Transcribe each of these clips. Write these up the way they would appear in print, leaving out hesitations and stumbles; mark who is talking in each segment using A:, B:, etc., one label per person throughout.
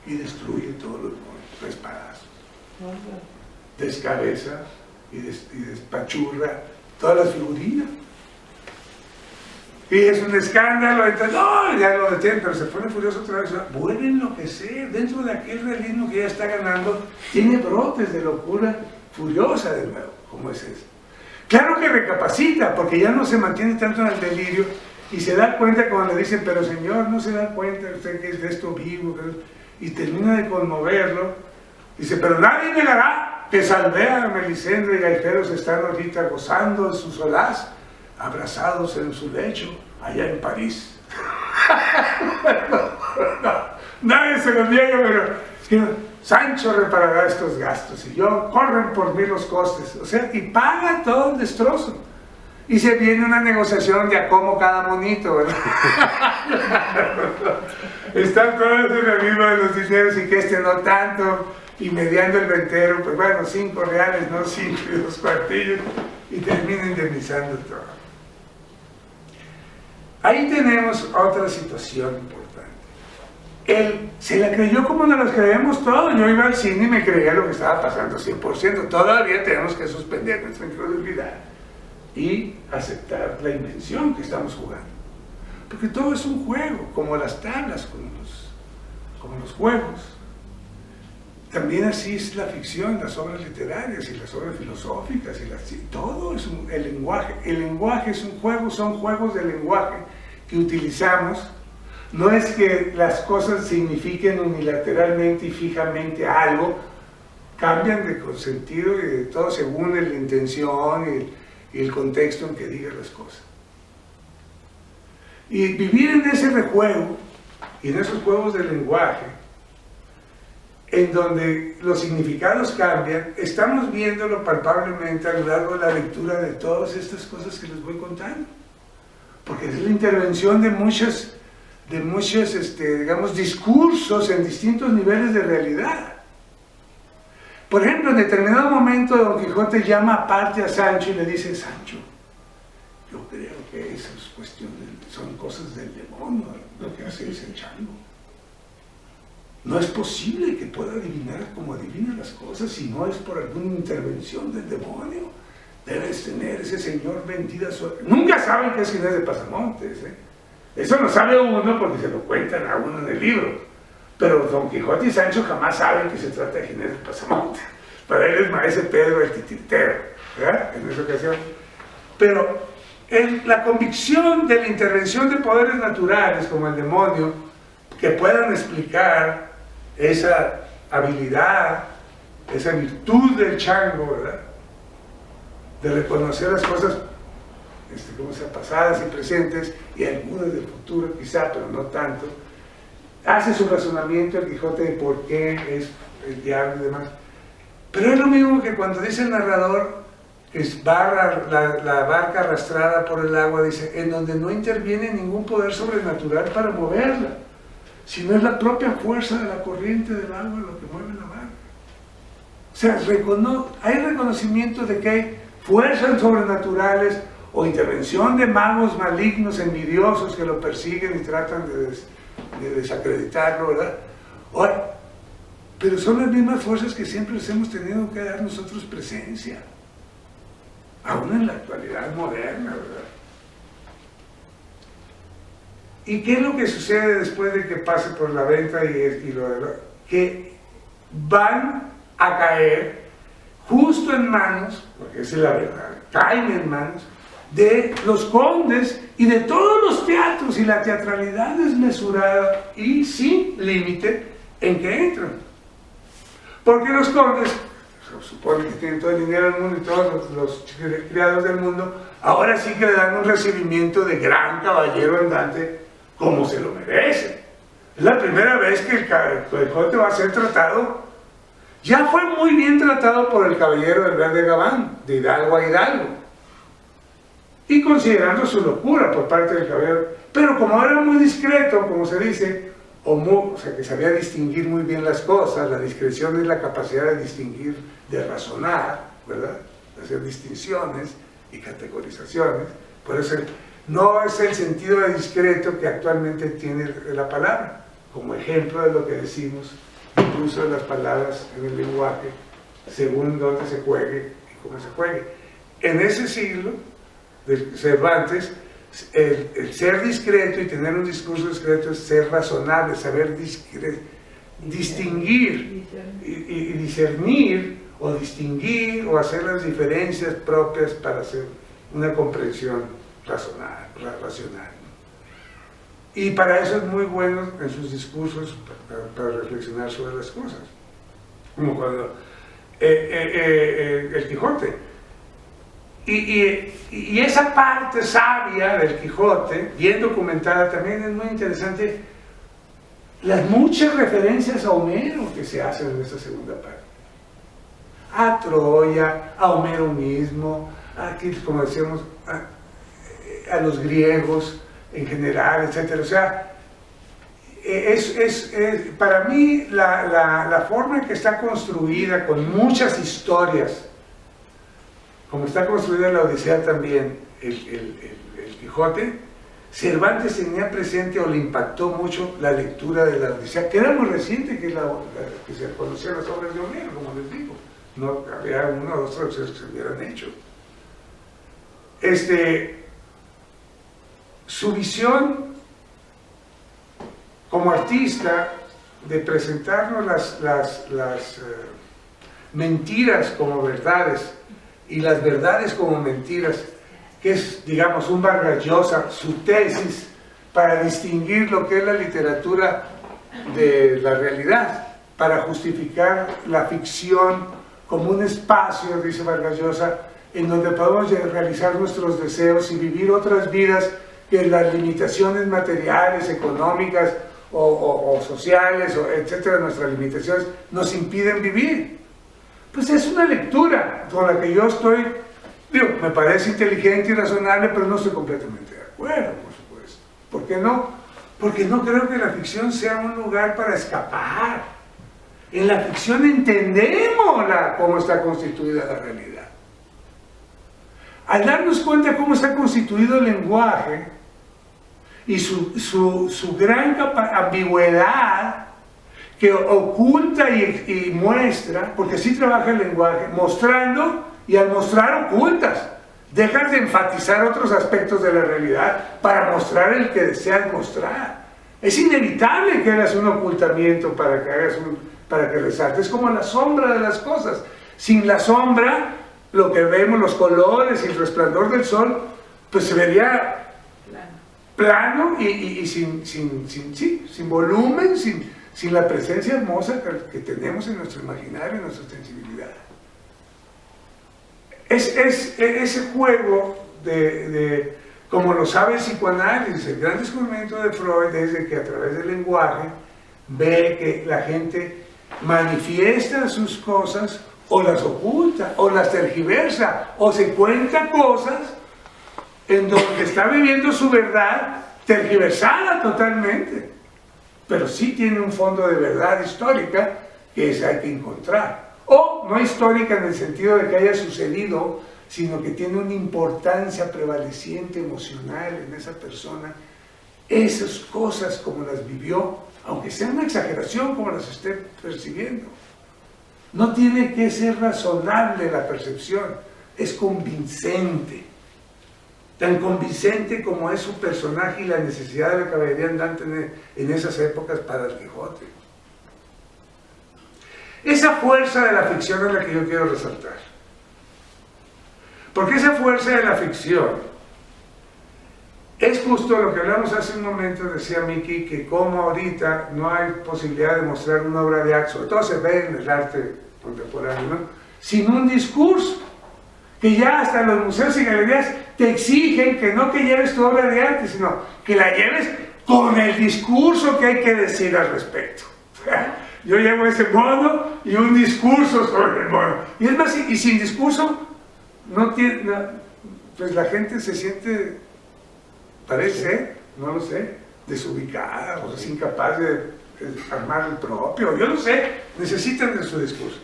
A: y destruye todos los demonios, tres espadazos. Descabeza y despachurra todas las figurinas. Y es un escándalo, entonces, no, ya lo detienen, pero se pone furioso otra vez. Vuelve a enloquecer, dentro de aquel realismo que ya está ganando, tiene brotes de locura furiosa de nuevo, como es eso. Claro que recapacita, porque ya no se mantiene tanto en el delirio, y se da cuenta cuando le dicen, pero señor, no se da cuenta usted que es de esto vivo, y termina de conmoverlo, dice, pero nadie negará que Salvea, Melisendra y Gaiferos están ahorita gozando de su solaz, abrazados en su lecho, allá en París. Nadie se lo niega, pero Sancho reparará estos gastos, y yo, corren por mí los costes, o sea, y paga todo el destrozo. Y se viene una negociación de a cómo cada monito, ¿verdad? Están todos en la misma de los dineros y que este no tanto, y mediando el ventero, pues bueno, 5 reales, no 5 y 2 cuartillos, y termina indemnizando todo. Ahí tenemos otra situación importante. Él se la creyó como nos las creemos todos. Yo iba al cine y me creía lo que estaba pasando 100%. Todavía tenemos que suspender nuestra incredulidad y aceptar la invención que estamos jugando. Porque todo es un juego, como las tablas, como los juegos. También así es la ficción, las obras literarias y las obras filosóficas, todo es el lenguaje. El lenguaje es un juego, son juegos de lenguaje que utilizamos. No es que las cosas signifiquen unilateralmente y fijamente algo, cambian de sentido y de todo según la intención y el contexto en que digas las cosas. Y vivir en ese rejuego y en esos juegos de lenguaje, en donde los significados cambian, estamos viéndolo palpablemente a lo largo de la lectura de todas estas cosas que les voy contando. Porque es la intervención de muchos, digamos, discursos en distintos niveles de realidad. Por ejemplo, en determinado momento Don Quijote llama aparte a Sancho y le dice, Sancho, yo creo que esas cuestiones son cosas del demonio, lo que hace ese chango. No es posible que pueda adivinar como adivina las cosas si no es por alguna intervención del demonio. Debes tener ese señor bendita suerte. Nunca saben que es Ginés de Pasamontes, ¿eh? Eso lo sabe uno porque se lo cuentan a uno en el libro. Pero Don Quijote y Sancho jamás saben que se trata de Ginés de Pasamontes. Para él es Maese Pedro el titiritero, ¿verdad? En esa ocasión. Pero la convicción de la intervención de poderes naturales como el demonio, que puedan explicar esa habilidad, esa virtud del chango, ¿verdad? De reconocer las cosas como sea, pasadas y presentes, y algunas del futuro quizá, pero no tanto, hace su razonamiento el Quijote de por qué es el diablo y demás. Pero es lo mismo que cuando dice el narrador que va la barca arrastrada por el agua, dice, en donde no interviene ningún poder sobrenatural para moverla, sino es la propia fuerza de la corriente del agua lo que mueve la barca. O sea, hay reconocimiento de que hay fuerzas sobrenaturales o intervención de magos malignos, envidiosos que lo persiguen y tratan de desacreditarlo, ¿verdad? Ahora, pero son las mismas fuerzas que siempre les hemos tenido que dar nosotros presencia, aún en la actualidad moderna, ¿verdad? ¿Y qué es lo que sucede después de que pase por la venta y lo de que van a caer justo en manos, porque esa es la verdad, caen en manos de los condes y de todos los teatros y la teatralidad desmesurada y sin límite en que entran. Porque los condes, se supone que tienen todo el dinero del mundo y todos los criados del mundo, ahora sí que le dan un recibimiento de gran caballero andante como se lo merece. Es la primera vez que el Quijote va a ser tratado. Ya fue muy bien tratado por el caballero del Verde Gabán, de hidalgo a hidalgo, y considerando su locura por parte del caballero, pero como era muy discreto, como se dice, o sea, que sabía distinguir muy bien las cosas, la discreción es la capacidad de distinguir, de razonar, ¿verdad? De hacer distinciones y categorizaciones. Por eso no es el sentido de discreto que actualmente tiene la palabra, como ejemplo de lo que decimos el uso de las palabras en el lenguaje según dónde se juegue y cómo se juegue. En ese siglo de Cervantes, el ser discreto y tener un discurso discreto es ser razonable, saber distinguir y discernir o distinguir o hacer las diferencias propias para hacer una comprensión racional. Y para eso es muy bueno en sus discursos para reflexionar sobre las cosas. Como cuando el Quijote. Y esa parte sabia del Quijote, bien documentada, también es muy interesante. Las muchas referencias a Homero que se hacen en esta segunda parte. A Troya, a Homero mismo, aquí, como decíamos, a los griegos en general, etc. O sea, para mí la forma en que está construida, con muchas historias, como está construida la Odisea también, el Quijote, Cervantes tenía presente o le impactó mucho la lectura de la Odisea, que era muy reciente que se conocían las obras de Homero, como les digo. No había una o dos traducciones que se hubieran hecho. Su visión como artista de presentarnos las mentiras como verdades y las verdades como mentiras, que es, digamos, un Vargas Llosa, su tesis para distinguir lo que es la literatura de la realidad, para justificar la ficción como un espacio, dice Vargas Llosa, en donde podemos realizar nuestros deseos y vivir otras vidas que las limitaciones materiales, económicas o sociales, etcétera, nuestras limitaciones nos impiden vivir. Pues es una lectura con la que yo estoy, me parece inteligente y razonable, pero no estoy completamente de acuerdo, por supuesto. ¿Por qué no? Porque no creo que la ficción sea un lugar para escapar. En la ficción entendemos cómo está constituida la realidad. Al darnos cuenta de cómo está constituido el lenguaje y su gran ambigüedad que oculta y muestra, porque así trabaja el lenguaje, mostrando, y al mostrar ocultas, dejas de enfatizar otros aspectos de la realidad para mostrar el que deseas mostrar. Es inevitable que hagas un ocultamiento para que resaltes, es como la sombra de las cosas. Sin la sombra, lo que vemos, los colores y el resplandor del sol, pues se vería plano y sin volumen, sin la presencia hermosa que tenemos en nuestro imaginario, en nuestra sensibilidad. Ese juego como lo sabe el psicoanálisis, el gran descubrimiento de Freud es de que a través del lenguaje ve que la gente manifiesta sus cosas o las oculta, o las tergiversa, o se cuenta cosas en donde está viviendo su verdad tergiversada totalmente, pero sí tiene un fondo de verdad histórica que hay que encontrar, o no histórica en el sentido de que haya sucedido, sino que tiene una importancia prevaleciente emocional en esa persona, esas cosas como las vivió, aunque sea una exageración como las esté percibiendo. No tiene que ser razonable la percepción, es convincente. Tan convincente como es su personaje y la necesidad de la caballería andante en esas épocas para el Quijote. Esa fuerza de la ficción es la que yo quiero resaltar. Porque esa fuerza de la ficción es justo lo que hablamos hace un momento, decía Miki, que como ahorita no hay posibilidad de mostrar una obra de arte, sobre todo se ve en el arte contemporáneo, ¿no?, sin un discurso, que ya hasta los museos y galerías te exigen que no que lleves tu obra de arte, sino que la lleves con el discurso que hay que decir al respecto. Yo llevo ese modo y un discurso sobre el modo. Y es más, y sin discurso, pues la gente se siente, parece, no lo sé, desubicada, o es incapaz de armar el propio, yo no sé, necesitan de su discurso.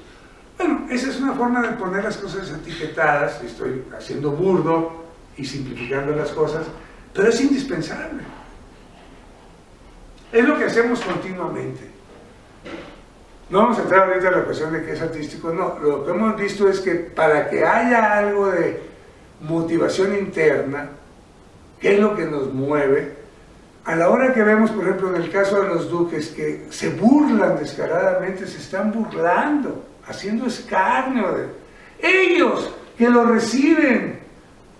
A: Bueno, esa es una forma de poner las cosas etiquetadas, estoy haciendo burdo y simplificando las cosas, pero es indispensable. Es lo que hacemos continuamente. No vamos a entrar ahorita en la cuestión de que es artístico, no. Lo que hemos visto es que para que haya algo de motivación interna, ¿qué es lo que nos mueve? A la hora que vemos, por ejemplo, en el caso de los duques, que se burlan descaradamente, se están burlando, haciendo escarnio de ellos, que lo reciben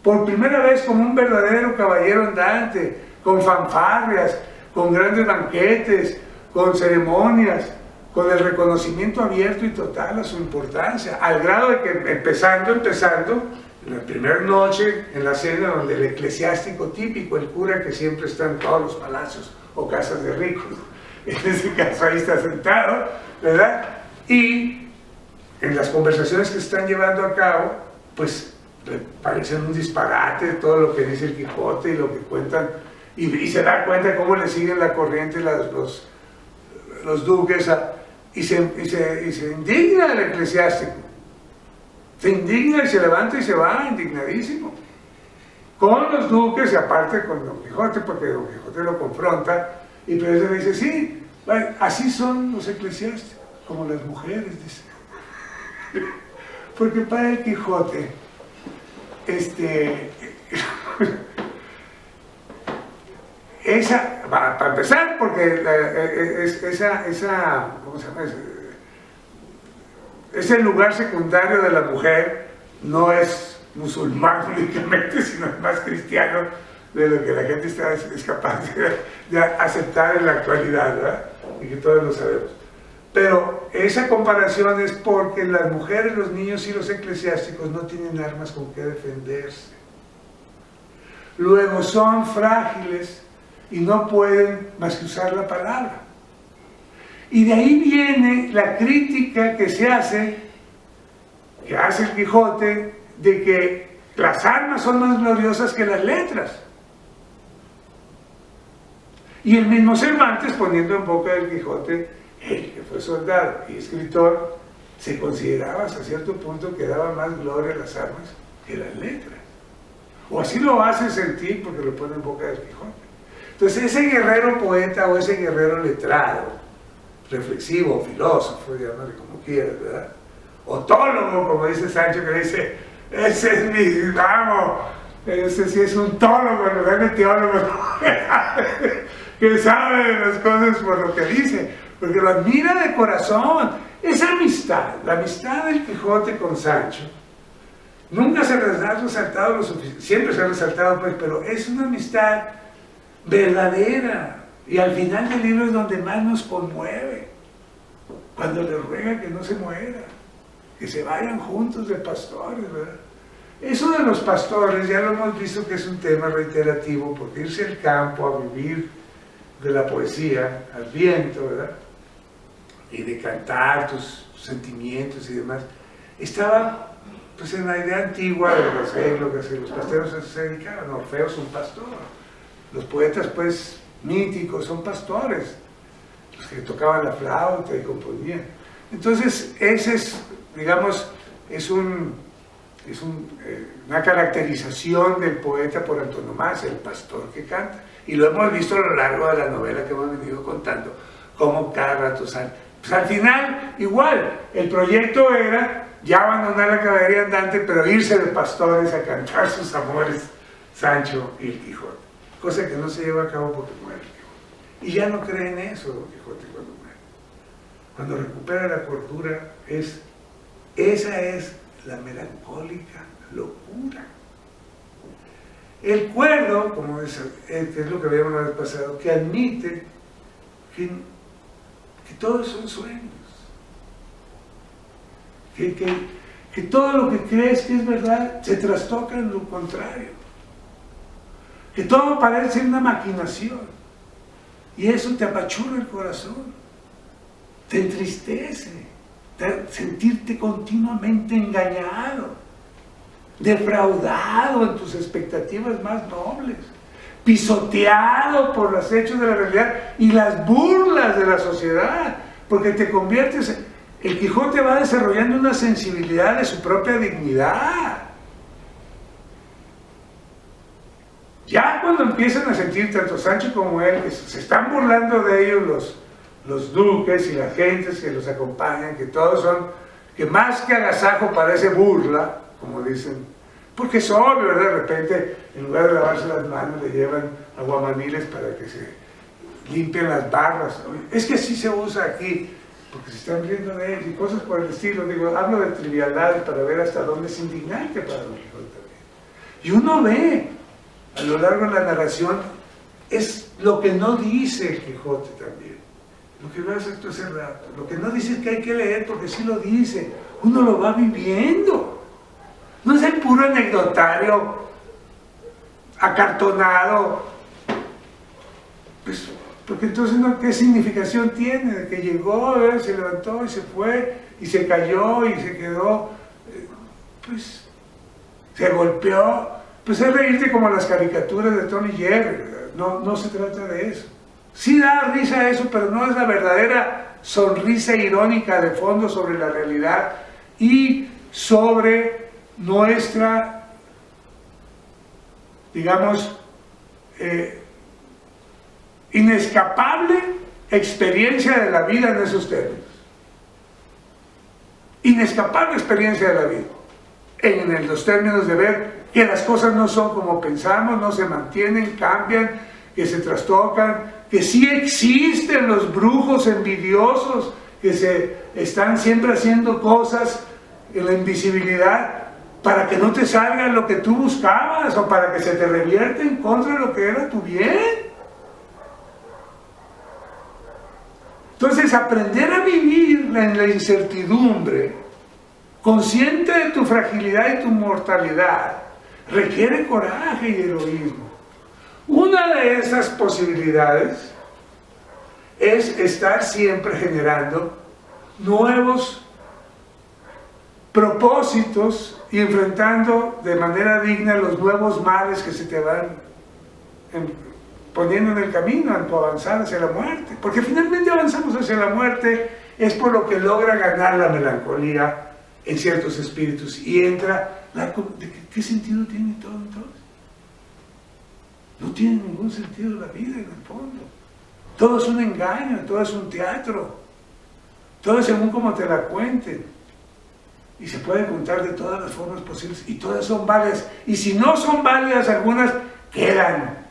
A: por primera vez como un verdadero caballero andante, con fanfarrias, con grandes banquetes, con ceremonias, con el reconocimiento abierto y total a su importancia, al grado de que empezando, en la primera noche, en la cena donde el eclesiástico típico, el cura que siempre está en todos los palacios o casas de ricos, en ese caso ahí está sentado, ¿verdad? Y en las conversaciones que se están llevando a cabo, pues le parecen un disparate todo lo que dice el Quijote y lo que cuentan, y se da cuenta cómo le siguen la corriente los duques, y se indigna el eclesiástico. Se indigna y se levanta y se va indignadísimo con los duques y aparte con Don Quijote, porque Don Quijote lo confronta y pero le dice, sí, así son los eclesiásticos, como las mujeres, dice. Porque para el Quijote, para empezar, porque ¿cómo se llama? Ese lugar secundario de la mujer no es musulmán únicamente, sino es más cristiano de lo que la gente es capaz de aceptar en la actualidad, ¿verdad? Y que todos lo sabemos. Pero esa comparación es porque las mujeres, los niños y los eclesiásticos no tienen armas con que defenderse. Luego son frágiles y no pueden más que usar la palabra. Y de ahí viene la crítica que hace el Quijote, de que las armas son más gloriosas que las letras. Y el mismo Cervantes, poniendo en boca del Quijote, él que fue soldado y escritor, se consideraba hasta cierto punto que daba más gloria a las armas que las letras. O así lo hace sentir porque lo pone en boca del Quijote. Entonces ese guerrero poeta o ese guerrero letrado, reflexivo, filósofo, llámale como quieras, ¿verdad? Otólogo, como dice Sancho, que dice, ese es mi, vamos, ese sí es un tólogo, en lugar de teólogo, que sabe de las cosas por lo que dice, porque lo admira de corazón. Esa amistad, la amistad del Quijote con Sancho, nunca se les ha resaltado lo suficiente, siempre se ha resaltado, pues, pero es una amistad verdadera. Y al final del libro es donde más nos conmueve, cuando le ruega que no se muera, que se vayan juntos de pastores, ¿verdad? Eso de los pastores ya lo hemos visto que es un tema reiterativo, porque irse al campo a vivir de la poesía, al viento, ¿verdad? Y de cantar tus sentimientos y demás, estaba pues en la idea antigua de los églogas y los pastores se dedicaban. Orfeo es un pastor, los poetas pues míticos son pastores, los que tocaban la flauta y componían. Entonces ese es, digamos, una caracterización del poeta por antonomasia, el pastor que canta, y lo hemos visto a lo largo de la novela que hemos venido contando, cómo cada rato sale. Pues al final, igual, el proyecto era ya abandonar la caballería andante, pero irse de pastores a cantar sus amores, Sancho y el Quijote, cosa que no se lleva a cabo porque muere el Quijote. Y ya no cree en eso Don Quijote cuando muere. Cuando recupera la cordura, esa es la melancólica locura. El cuerdo, como es lo que veíamos la vez pasado, que admite que todos son sueños, que todo lo que crees que es verdad se trastoca en lo contrario, que todo parece una maquinación, y eso te apachurra el corazón, te entristece, sentirte continuamente engañado, defraudado en tus expectativas más nobles, pisoteado por los hechos de la realidad y las burlas de la sociedad, porque te conviertes. El Quijote va desarrollando una sensibilidad de su propia dignidad. Ya cuando empiezan a sentir tanto Sancho como él que se están burlando de ellos los duques y las gentes que los acompañan, que todos son, que más que agasajo parece burla, como dicen, porque es obvio, ¿verdad? De repente, en lugar de lavarse las manos, le llevan aguamaniles para que se limpien las barras. Es que así se usa aquí, porque se están riendo de él y cosas por el estilo. Digo, hablo de trivialidades para ver hasta dónde es indignante para Don Quijote también. Y uno ve, a lo largo de la narración, es lo que no dice el Quijote también. Lo que veas esto hace rato. Lo que no dice es que hay que leer, porque sí lo dice. Uno lo va viviendo. No es el puro anecdotario acartonado. Pues, porque entonces, ¿no? ¿Qué significación tiene? De que llegó, se levantó y se fue, y se cayó y se quedó, pues, se golpeó. Pues es reírte como las caricaturas de Tom y Jerry, ¿verdad? No se trata de eso. Sí da risa eso, pero no es la verdadera sonrisa irónica de fondo sobre la realidad y sobre nuestra, digamos, inescapable experiencia de la vida en esos términos. Inescapable experiencia de la vida. En los términos de ver que las cosas no son como pensamos, no se mantienen, cambian, que se trastocan, que sí existen los brujos envidiosos que se están siempre haciendo cosas en la invisibilidad para que no te salga lo que tú buscabas o para que se te revierte en contra de lo que era tu bien. Entonces, aprender a vivir en la incertidumbre, consciente de tu fragilidad y tu mortalidad, requiere coraje y heroísmo. Una de esas posibilidades es estar siempre generando nuevos propósitos y enfrentando de manera digna los nuevos males que se te van poniendo en el camino en tu avanzar hacia la muerte. Porque finalmente avanzamos hacia la muerte es por lo que logra ganar la melancolía en ciertos espíritus y entra ¿qué sentido tiene todo entonces? No tiene ningún sentido la vida en el fondo. Todo es un engaño, todo es un teatro, todo es según como te la cuenten y se puede contar de todas las formas posibles y todas son válidas, y si no son válidas algunas quedan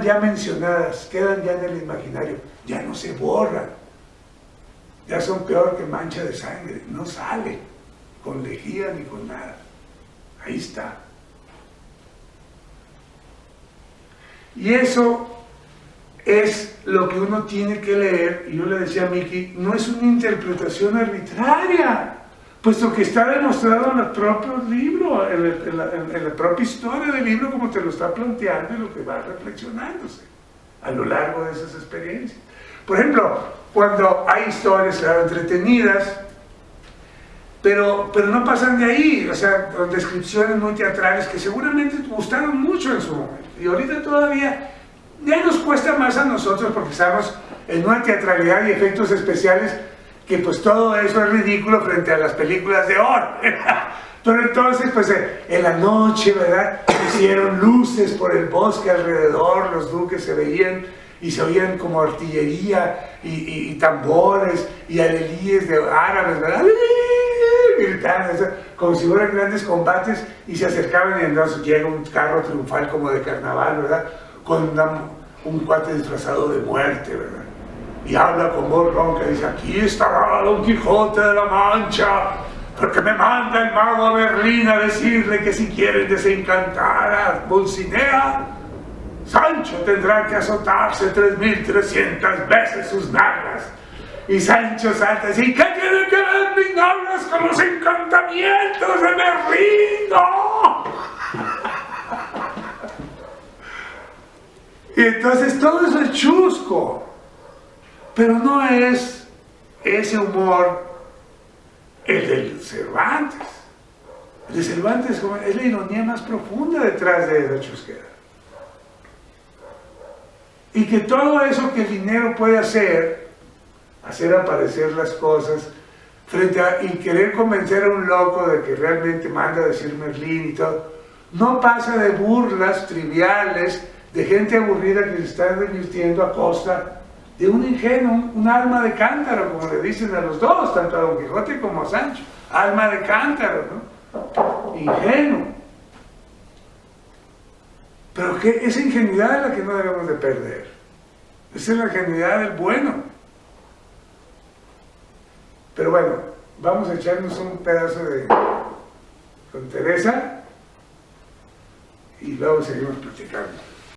A: ya mencionadas, quedan ya en el imaginario, ya no se borran, ya son peor que mancha de sangre, no sale con lejía ni con nada, ahí está. Y eso es lo que uno tiene que leer, y yo le decía a Miki, no es una interpretación arbitraria, puesto que está demostrado en el propio libro, en la propia historia del libro, como te lo está planteando y lo que va reflexionándose a lo largo de esas experiencias. Por ejemplo, cuando hay historias, claro, entretenidas, pero no pasan de ahí, o sea, con descripciones muy teatrales que seguramente gustaron mucho en su momento, y ahorita todavía ya nos cuesta más a nosotros porque estamos en una teatralidad y efectos especiales que pues todo eso es ridículo frente a las películas de hoy. Pero entonces pues en la noche, ¿verdad?, hicieron luces por el bosque alrededor, los duques se veían y se oían como artillería y tambores y alelíes de árabes, ¿verdad?, gritando, como si fueran grandes combates, y se acercaban y entonces llega un carro triunfal como de carnaval, ¿verdad?, con un cuate disfrazado de muerte, ¿verdad?, y habla con voz ronca y dice: aquí estará Don Quijote de la Mancha, porque me manda el mago a Berlín a decirle que si quieren desencantar a Dulcinea, Sancho tendrá que azotarse 3.300 veces sus nalgas. Y Sancho salta y dice: ¿qué tiene que ver mis nalgas con los encantamientos de Berlín? ¡No! Y entonces todo eso es chusco, pero no es ese humor el del Cervantes. El de Cervantes es la ironía más profunda detrás de esa chusquera. Y que todo eso que el dinero puede hacer aparecer las cosas, y querer convencer a un loco de que realmente manda a decir Merlín y todo, no pasa de burlas triviales de gente aburrida que se está divirtiendo a costa de un ingenuo, un alma de cántaro, como le dicen a los dos, tanto a Don Quijote como a Sancho. Alma de cántaro, ¿no? Ingenuo. Pero que esa ingenuidad es la que no debemos de perder. Esa es la ingenuidad del bueno. Pero bueno, vamos a echarnos un pedazo de con Teresa y luego seguimos platicando.